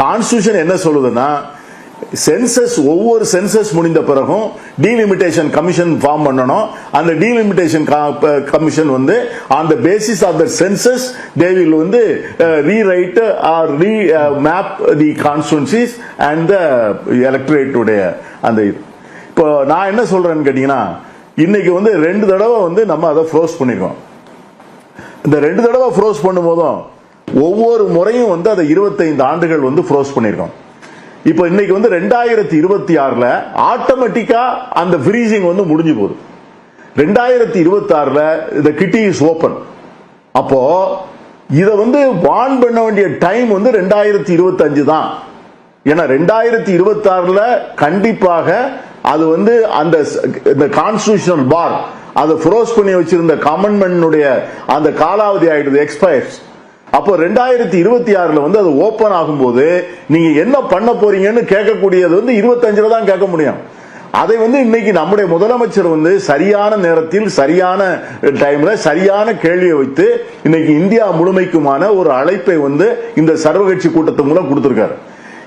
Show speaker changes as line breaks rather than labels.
Constitution என்ன சொல்லுதுன்னா, census ஒவ்வொரு சென்சஸ் முடிந்த பிறகும் டீலிமிட்டேஷன் கமிஷன் ஃபார்ம் பண்ணணும். அந்த டீலிமிட்டேஷன் கமிஷன் வந்து on the basis of the census they will வந்து rewrite or map the constituencies and the electorate உடைய அந்த இது. இப்போ நான் என்ன சொல்றேன்னு கேட்டீங்கன்னா, இன்னைக்கு வந்து 2 தடவை வந்து நம்ம அதை ஃப்ரோஸ் பண்ணிருக்கோம். இந்த 2 தடவை ஃப்ரோஸ் பண்ணும் போதும் ஒவ்வொரு முறையும் வந்து அதை 25 ஆண்டுகள் வந்து ஃப்ரோஸ் பண்ணிருக்கோம். இப்போ இன்னைக்கு வந்து 2026ல ஆட்டோமேட்டிக்கா அந்த ஃப்ரீசிங் வந்து முடிஞ்சு போகுது. 2026ல இந்த கிட்டி இஸ் ஓபன். அப்போ இத வந்து வான் பண்ண வேண்டிய டைம் வந்து 2025 தான். ஏன்னா 2026ல கண்டிப்பாக அது வந்து அந்த கான்ஸ்டிடியூஷனல் பார் அதை ஃப்ரோஸ் பண்ணி வச்சிருந்த கமெண்ட்மென்ட் அந்த காலாவதி ஆயிடுது, எக்ஸ்பயர்ஸ். அப்போ 2026ல வந்து அது ஓபன் ஆகும்போது நீங்க என்ன பண்ண போறீங்கன்னு கேட்கக்கூடியது வந்து 25ல தான் கேட்க முடியும். அதை வந்து இன்னைக்கு நம்முடைய முதலமைச்சர் வந்து சரியான நேரத்தில் சரியான டைம்ல சரியான கேள்வியை வைத்து இன்னைக்கு இந்தியா முழுமைக்குமான ஒரு அழைப்பை வந்து இந்த சர்வகட்சி கூட்டத்து மூலம் கொடுத்திருக்காரு.